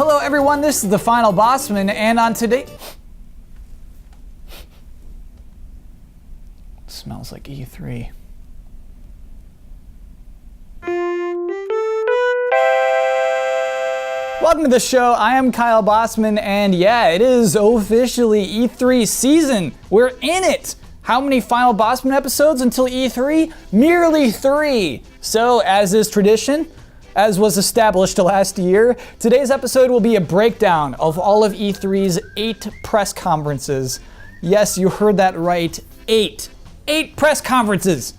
Hello everyone, this is the final Bosman, and on today... Smells like E3. Welcome to the show. I am Kyle Bosman, and yeah, it is officially E3 season. We're in it. How many final Bosman episodes until E3? Merely 3. So, as is tradition, as was established last year, today's episode will be a breakdown of all of E3's 8 press conferences. Yes, you heard that right. 8. 8 press conferences.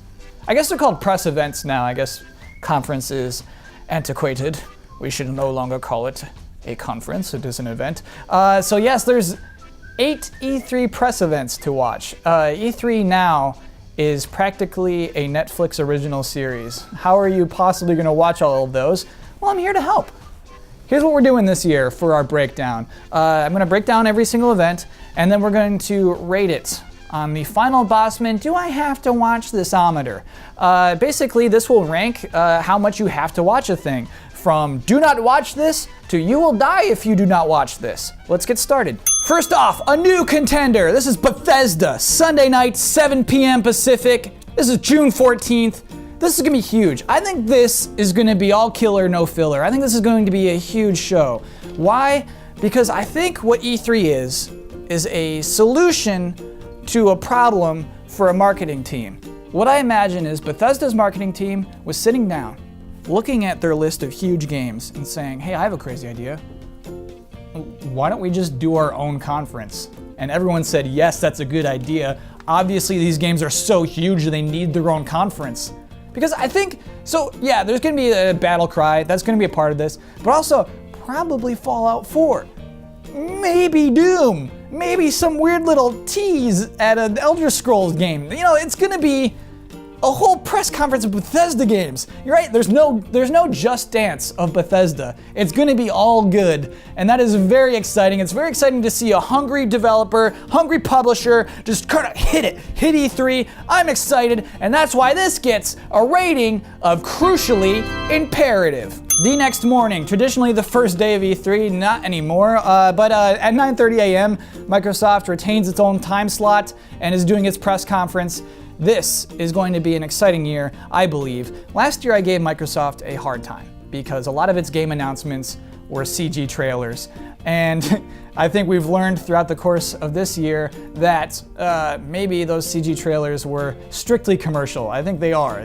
I guess they're called press events now. I guess conference is antiquated. We should no longer call it a conference. It is an event. So yes, there's 8 E3 press events to watch. E3 now is practically a Netflix original series. How are you possibly going to watch all of those? Well, I'm here to help. Here's what we're doing this year for our breakdown. I'm going to break down every single event, and then we're going to rate it on the final Bosman, do I have to watch this-ometer? Basically, this will rank how much you have to watch a thing. From do not watch this to you will die if you do not watch this. Let's get started. First off, a new contender. This is Bethesda, Sunday night, 7 p.m. Pacific. This is June 14th. This is gonna be huge. I think this is gonna be all killer, no filler. I think this is going to be a huge show. Why? Because I think what E3 is a solution to a problem for a marketing team. What I imagine is Bethesda's marketing team was sitting down, looking at their list of huge games and saying, hey, I have a crazy idea. Why don't we just do our own conference? And everyone said, yes, that's a good idea. Obviously, these games are so huge, they need their own conference. Because I think, so yeah, there's gonna be a battle cry, that's gonna be a part of this, but also probably Fallout 4. Maybe Doom. Maybe some weird little tease at an Elder Scrolls game. You know, it's gonna be a whole press conference of Bethesda games. You're right, there's no Just Dance of Bethesda. It's gonna be all good, and that is very exciting. It's very exciting to see a hungry developer, hungry publisher, just kind of hit E3. I'm excited, and that's why this gets a rating of crucially imperative. The next morning, traditionally the first day of E3, not anymore, but at 9:30 a.m., Microsoft retains its own time slot and is doing its press conference. This is going to be an exciting year, I believe. Last year I gave Microsoft a hard time because a lot of its game announcements were CG trailers. And I think we've learned throughout the course of this year that maybe those CG trailers were strictly commercial. I think they are,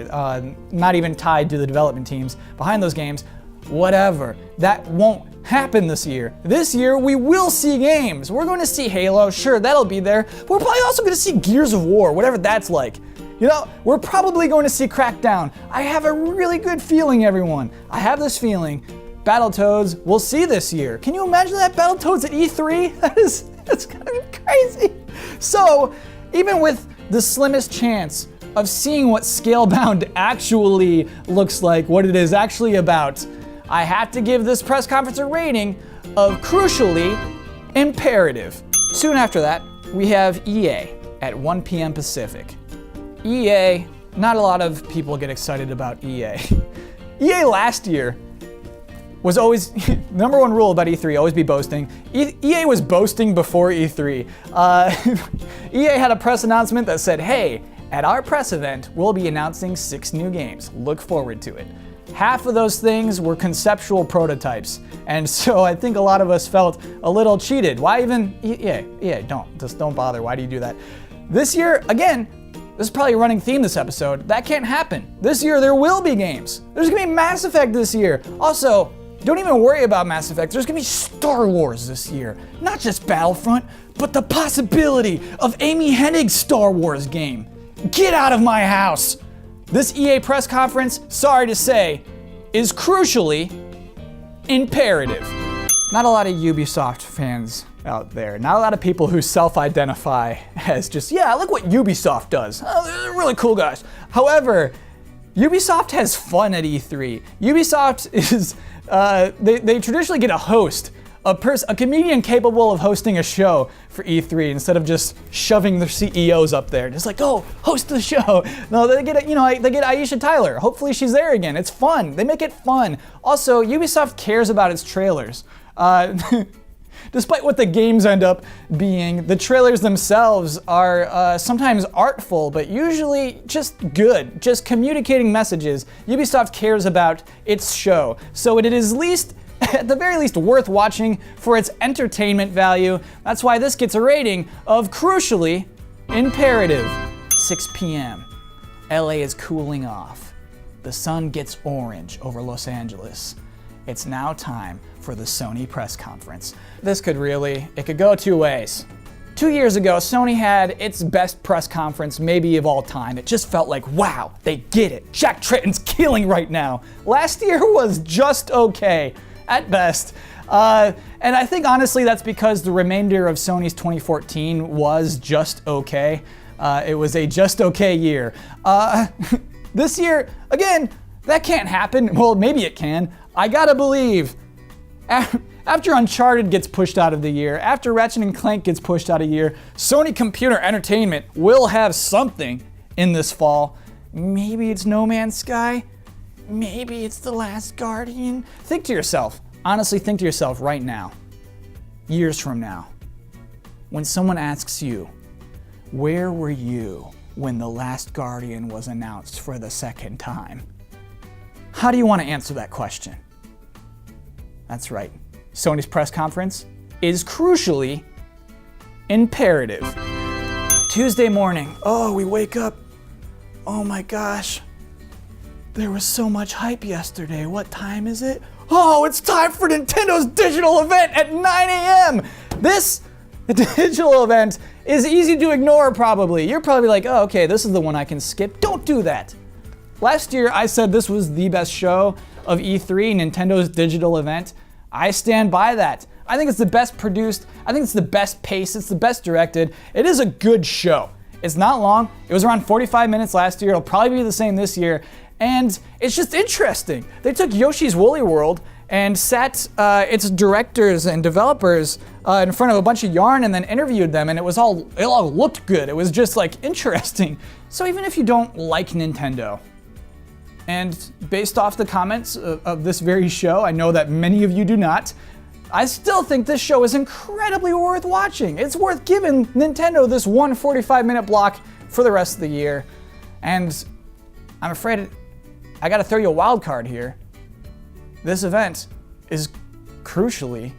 not even tied to the development teams behind those games. Whatever, that won't happen this year. This year we will see games. We're going to see Halo, sure, that'll be there. But we're probably also going to see Gears of War, whatever that's like. You know, we're probably going to see Crackdown. I have a really good feeling, everyone. I have this feeling Battletoads we'll see this year. Can you imagine that Battletoads at E3? That's kind of crazy. So, even with the slimmest chance of seeing what Scalebound actually looks like, what it is actually about, I have to give this press conference a rating of crucially imperative. Soon after that, we have EA at 1 p.m. Pacific. EA, not a lot of people get excited about EA. EA last year was always, number one rule about E3, always be boasting. EA was boasting before E3. EA had a press announcement that said, hey, at our press event, we'll be announcing 6 new games. Look forward to it. Half of those things were conceptual prototypes, and so I think a lot of us felt a little cheated. Why even, EA, don't bother, why do you do that? This year, again, this is probably a running theme this episode, that can't happen. This year there will be games. There's gonna be Mass Effect this year. Also, don't even worry about Mass Effect, there's gonna be Star Wars this year. Not just Battlefront, but the possibility of Amy Hennig's Star Wars game. Get out of my house! This EA press conference, sorry to say, is crucially imperative. Not a lot of Ubisoft fans out there. Not a lot of people who self-identify as just, yeah, look what Ubisoft does. Oh, they're really cool guys. However, Ubisoft has fun at E3. Ubisoft is, they traditionally get a host, a comedian capable of hosting a show for E3 instead of just shoving their CEOs up there. Just like, oh, host the show. No, they get Aisha Tyler. Hopefully she's there again. It's fun. They make it fun. Also, Ubisoft cares about its trailers. Despite what the games end up being, the trailers themselves are sometimes artful, but usually just good, just communicating messages. Ubisoft cares about its show, so it is at the very least worth watching for its entertainment value. That's why this gets a rating of, crucially, imperative. 6 p.m. LA is cooling off. The sun gets orange over Los Angeles. It's now time for the Sony press conference. It could go two ways. 2 years ago, Sony had its best press conference maybe of all time. It just felt like, wow, they get it. Jack Tretton's killing right now. Last year was just okay, at best. And I think honestly that's because the remainder of Sony's 2014 was just okay. It was a just okay year. This year, again, that can't happen. Well, maybe it can. I gotta believe. After Uncharted gets pushed out of the year, after Ratchet & Clank gets pushed out of the year, Sony Computer Entertainment will have something in this fall. Maybe it's No Man's Sky. Maybe it's The Last Guardian. Think to yourself, honestly think to yourself right now, years from now, when someone asks you, where were you when The Last Guardian was announced for the second time? How do you want to answer that question? That's right. Sony's press conference is crucially imperative. Tuesday morning. Oh, we wake up. Oh my gosh. There was so much hype yesterday. What time is it? Oh, it's time for Nintendo's digital event at 9 a.m. This digital event is easy to ignore probably. You're probably like, oh, okay, this is the one I can skip. Don't do that. Last year, I said this was the best show of E3, Nintendo's digital event. I stand by that. I think it's the best produced. I think it's the best paced. It's the best directed. It is a good show. It's not long. It was around 45 minutes last year. It'll probably be the same this year. And it's just interesting. They took Yoshi's Woolly World and sat its directors and developers in front of a bunch of yarn and then interviewed them, and it all looked good. It was just like interesting. So even if you don't like Nintendo, and based off the comments of this very show, I know that many of you do not, I still think this show is incredibly worth watching. It's worth giving Nintendo this 45-minute block for the rest of the year. And I'm afraid I gotta throw you a wild card here. This event is crucially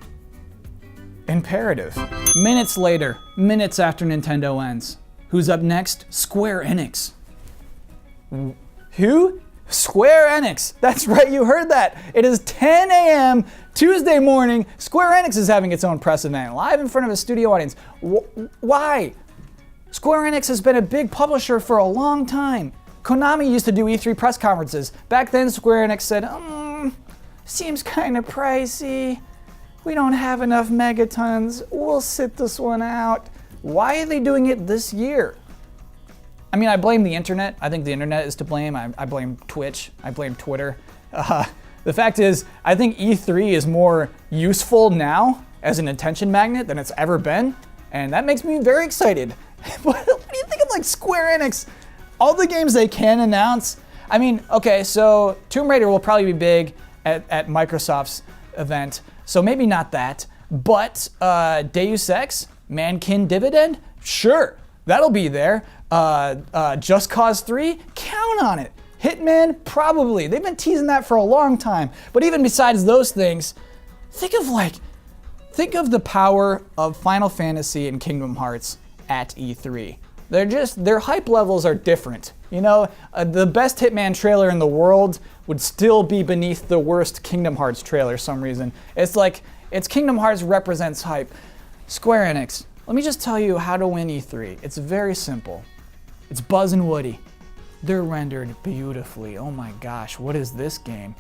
imperative. Minutes later, minutes after Nintendo ends, who's up next? Square Enix. Who? Square Enix. That's right, you heard that. It is 10 a.m. Tuesday morning. Square Enix is having its own press event, live in front of a studio audience. Why? Square Enix has been a big publisher for a long time. Konami used to do E3 press conferences. Back then, Square Enix said, seems kind of pricey. We don't have enough megatons. We'll sit this one out. Why are they doing it this year? I mean, I blame the internet. I think the internet is to blame. I blame Twitch. I blame Twitter. The fact is, I think E3 is more useful now as an attention magnet than it's ever been, and that makes me very excited. What do you think of like Square Enix? All the games they can announce. I mean, okay, so Tomb Raider will probably be big at Microsoft's event, so maybe not that, but Deus Ex, Mankind Dividend, sure, that'll be there. Just Cause 3, count on it. Hitman, probably. They've been teasing that for a long time. But even besides those things, think of the power of Final Fantasy and Kingdom Hearts at E3. Their hype levels are different. You know, the best Hitman trailer in the world would still be beneath the worst Kingdom Hearts trailer for some reason. It's Kingdom Hearts represents hype. Square Enix, let me just tell you how to win E3. It's very simple. It's Buzz and Woody. They're rendered beautifully. Oh my gosh, what is this game?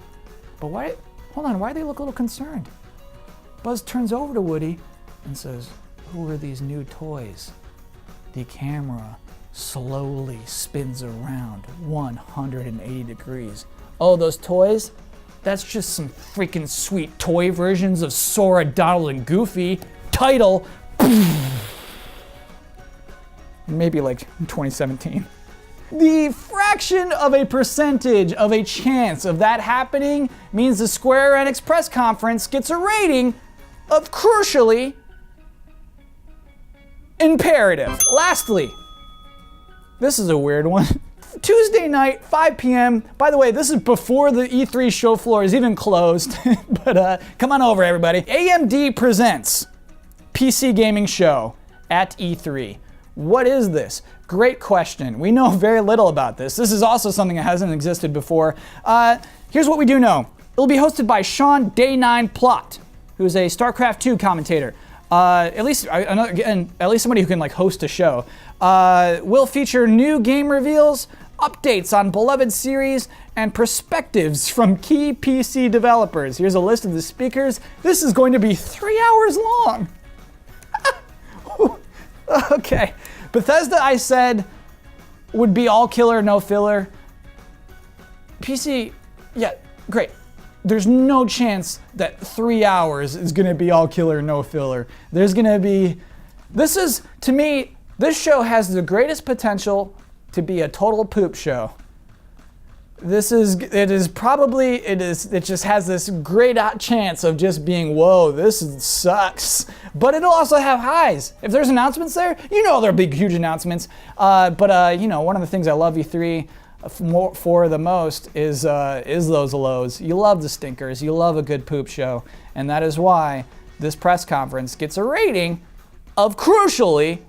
But why do they look a little concerned? Buzz turns over to Woody and says, who are these new toys? The camera slowly spins around 180 degrees. Oh, those toys? That's just some freaking sweet toy versions of Sora, Donald, and Goofy. Title, maybe like 2017. The fraction of a percentage of a chance of that happening means the Square Enix press conference gets a rating of crucially imperative. Lastly, this is a weird one. Tuesday night, 5 p.m. By the way, this is before the E3 show floor is even closed, but come on over, everybody. AMD presents PC gaming show at E3. What is this? Great question. We know very little about this. This is also something that hasn't existed before. Here's what we do know. It'll be hosted by Sean Day9 Plot, who's a StarCraft 2 commentator. At least somebody who can like host a show. Will feature new game reveals, updates on beloved series, and perspectives from key PC developers. Here's a list of the speakers. This is going to be 3 hours long. Okay. Bethesda, I said, would be all killer, no filler. PC, yeah, great. There's no chance that 3 hours is gonna be all killer, no filler. There's gonna be, to me, this show has the greatest potential to be a total poop show. It just has this great chance of just being, whoa, this sucks. But it'll also have highs. If there's announcements there, there'll be huge announcements. But one of the things I love E3 for the most is those lows. You love the stinkers. You love a good poop show. And that is why this press conference gets a rating of crucially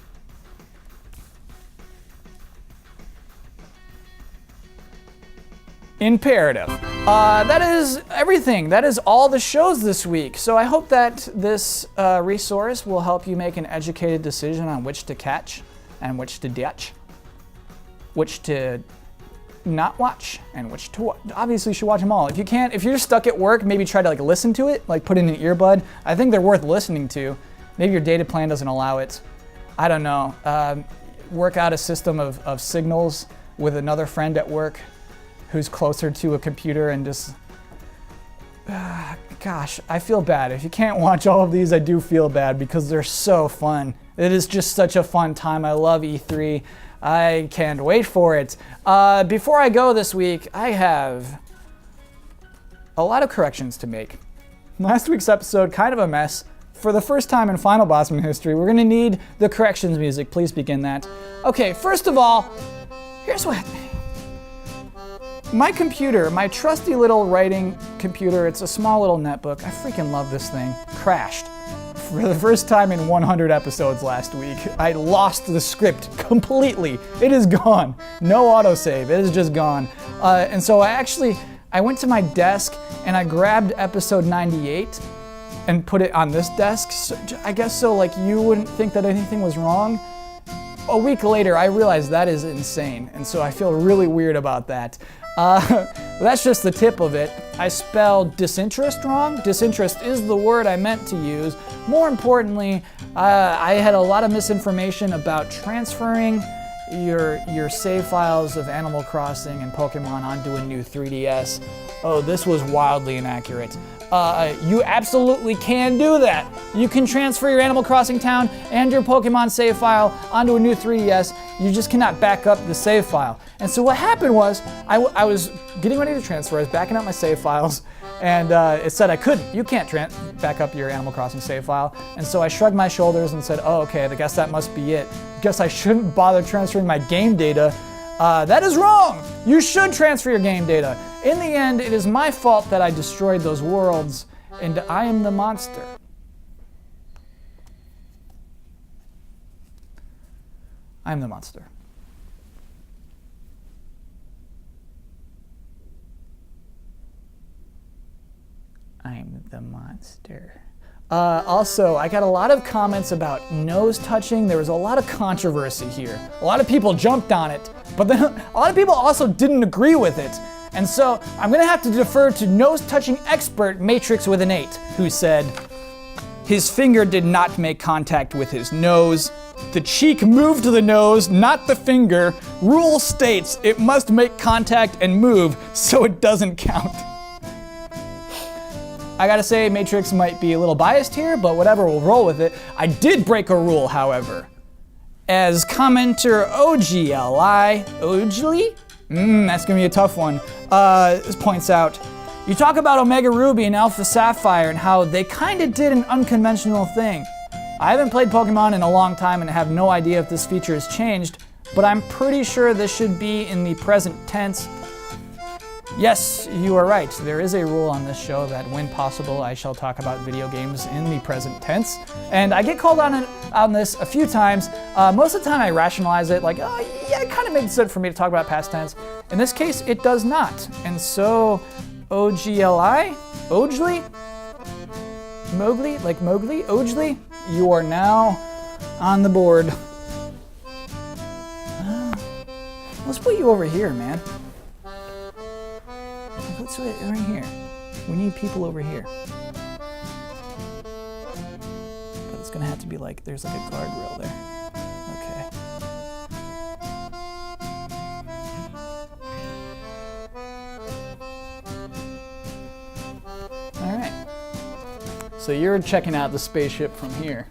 imperative. That is everything. That is all the shows this week. So I hope that this resource will help you make an educated decision on which to catch and which to ditch, which to not watch and which to watch. Obviously you should watch them all. If you're stuck at work, maybe try to listen to it, put in an earbud. I think they're worth listening to. Maybe your data plan doesn't allow it. I don't know. Work out a system of signals with another friend at work who's closer to a computer and just, gosh, I feel bad. If you can't watch all of these, I do feel bad because they're so fun. It is just such a fun time. I love E3. I can't wait for it. Before I go this week, I have a lot of corrections to make. Last week's episode, kind of a mess. For the first time in Final Bosman history, we're gonna need the corrections music. Please begin that. Okay, first of all, here's what. My computer, my trusty little writing computer, it's a small little netbook. I freaking love this thing. Crashed for the first time in 100 episodes last week. I lost the script completely. It is gone. No autosave. It is just gone. And so I went to my desk and I grabbed episode 98 and put it on this desk. So, I guess so you wouldn't think that anything was wrong. A week later, I realized that is insane. And so I feel really weird about that. That's just the tip of it. I spelled disinterest wrong. Disinterest is the word I meant to use. More importantly, I had a lot of misinformation about transferring your save files of Animal Crossing and Pokemon onto a new 3DS. Oh, this was wildly inaccurate. You absolutely can do that. You can transfer your Animal Crossing town and your Pokemon save file onto a new 3DS. You just cannot back up the save file. And so what happened was, I was getting ready to transfer. I was backing up my save files, and it said I couldn't. You can't back up your Animal Crossing save file. And so I shrugged my shoulders and said, oh, okay, I guess that must be it. Guess I shouldn't bother transferring my game data. That is wrong. You should transfer your game data. In the end, it is my fault that I destroyed those worlds, and I am the monster. I'm the monster. I'm the monster. Also, I got a lot of comments about nose touching. There was a lot of controversy here. A lot of people jumped on it, but then a lot of people also didn't agree with it. And so I'm gonna have to defer to nose touching expert Matrix with an 8, who said, his finger did not make contact with his nose. The cheek moved to the nose, not the finger. Rule states it must make contact and move, so it doesn't count. I gotta say, Matrix might be a little biased here, but whatever, we'll roll with it. I did break a rule, however. As commenter OGLI, that's gonna be a tough one, points out, You talk about Omega Ruby and Alpha Sapphire and how they kind of did an unconventional thing. I haven't played Pokemon in a long time and have no idea if this feature has changed, but I'm pretty sure this should be in the present tense. Yes, you are right. There is a rule on this show that when possible, I shall talk about video games in the present tense. And I get called on this a few times. Most of the time I rationalize it like, oh yeah, it kind of makes sense for me to talk about past tense. In this case, it does not. And so, OGLI? Ojli? Mowgli? Like Mowgli? Ojli? You are now on the board. Let's put you over here, man. Let's do it right here. We need people over here. But it's gonna have to be like, there's like a guardrail there. Okay. All right. So you're checking out the spaceship from here.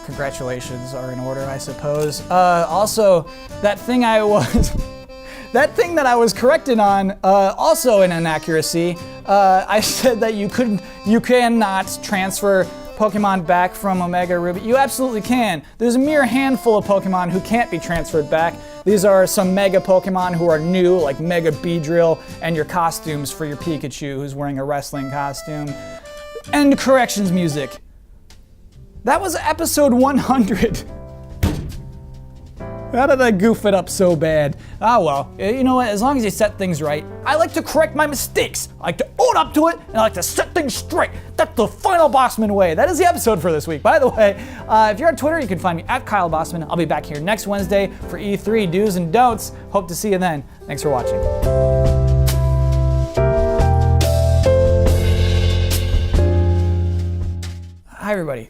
Congratulations are in order, I suppose. Also, that thing I was... That thing that I was corrected on, also an inaccuracy. I said that you cannot transfer Pokemon back from Omega Ruby. You absolutely can. There's a mere handful of Pokemon who can't be transferred back. These are some Mega Pokemon who are new, like Mega Beedrill, and your costumes for your Pikachu, who's wearing a wrestling costume. End corrections music. That was episode 100. How did I goof it up so bad? Ah well, you know what, as long as you set things right. I like to correct my mistakes. I like to own up to it, and I like to set things straight. That's the final Bosman way. That is the episode for this week. By the way, if you're on Twitter, you can find me at Kyle Bosman. I'll be back here next Wednesday for E3 Do's and Don'ts. Hope to see you then. Thanks for watching. Hi everybody.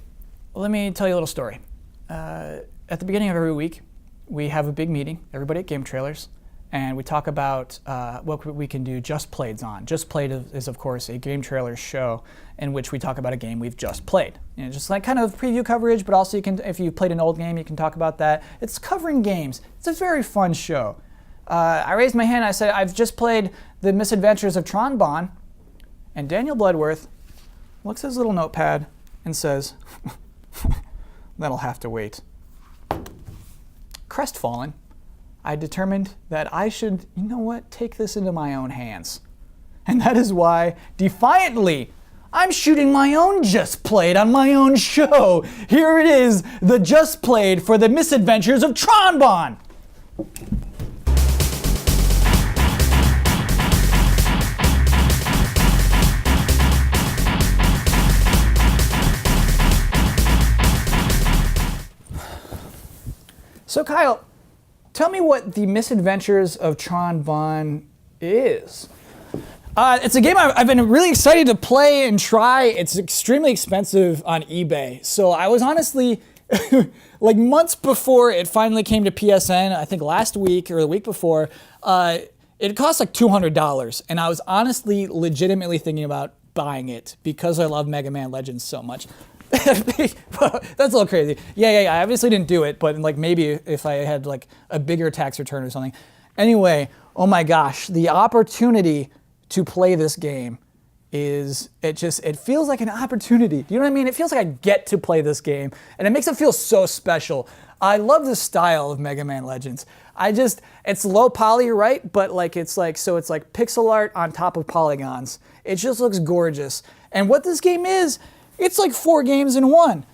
Let me tell you a little story. At the beginning of every week, we have a big meeting, everybody at Game Trailers, and we talk about what we can do Just Playeds on. Just Played is, of course, a Game Trailers show in which we talk about a game we've just played. You know, just like kind of preview coverage, but also you can, if you played an old game, you can talk about that. It's covering games. It's a very fun show. I raised my hand, I said, I've just played The Misadventures of Tron Bonne, and Daniel Bloodworth looks at his little notepad and says, that'll have to wait. Crestfallen, I determined that I should, you know what, take this into my own hands. And that is why, defiantly, I'm shooting my own Just Played on my own show. Here it is, the Just Played for The Misadventures of Tron Bonne. So Kyle, tell me what The Misadventures of Tron Bonne is. It's a game I've been really excited to play and try. It's extremely expensive on eBay. So I was honestly, like months before it finally came to PSN, I think last week or the week before, it cost like $200. And I was honestly legitimately thinking about buying it because I love Mega Man Legends so much. That's a little crazy. Yeah, I obviously didn't do it, but like maybe if I had like a bigger tax return or something. Anyway, oh my gosh, the opportunity to play this game it feels like an opportunity. Do you know what I mean? It feels like I get to play this game, and it makes it feel so special. I love the style of Mega Man Legends. It's low poly, right? But like it's like pixel art on top of polygons. It just looks gorgeous. And what this game is, it's like 4 games in one.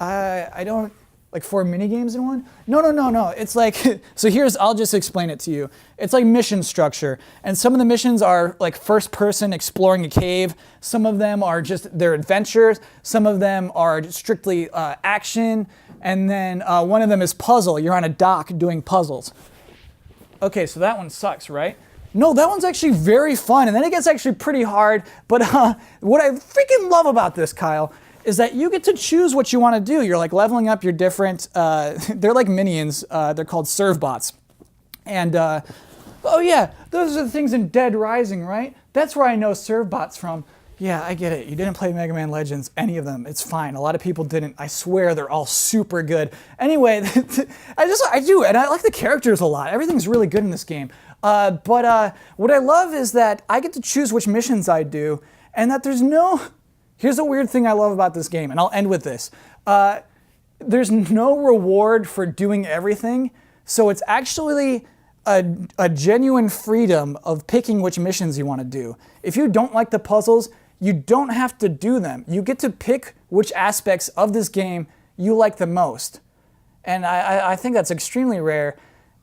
Like 4 mini games in one? No. It's like, so I'll just explain it to you. It's like mission structure. And some of the missions are like first person exploring a cave. Some of them are they're adventures. Some of them are strictly action. And then one of them is puzzle. You're on a dock doing puzzles. Okay, so that one sucks, right? No, that one's actually very fun, and then it gets actually pretty hard. But what I freaking love about this, Kyle, is that you get to choose what you want to do. You're like leveling up your different, they're like minions. They're called serve bots. And, oh yeah, those are the things in Dead Rising, right? That's where I know serve bots from. Yeah, I get it. You didn't play Mega Man Legends, any of them. It's fine. A lot of people didn't. I swear they're all super good. Anyway, I do, and I like the characters a lot. Everything's really good in this game. But what I love is that I get to choose which missions I do, and that there's no... Here's a weird thing I love about this game, and I'll end with this. There's no reward for doing everything, so it's actually a genuine freedom of picking which missions you want to do. If you don't like the puzzles, you don't have to do them. You get to pick which aspects of this game you like the most. And I think that's extremely rare,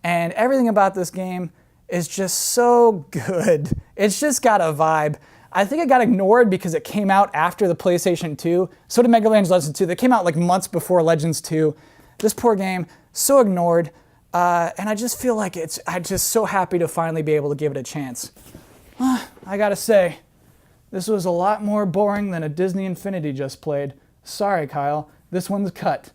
and everything about this game is just so good. It's just got a vibe. I think it got ignored because it came out after the PlayStation 2. So did Mega Man Legends 2. They came out like months before Legends 2. This poor game, so ignored. And I just feel like I'm just so happy to finally be able to give it a chance. I gotta say, this was a lot more boring than a Disney Infinity just played. Sorry, Kyle. This one's cut.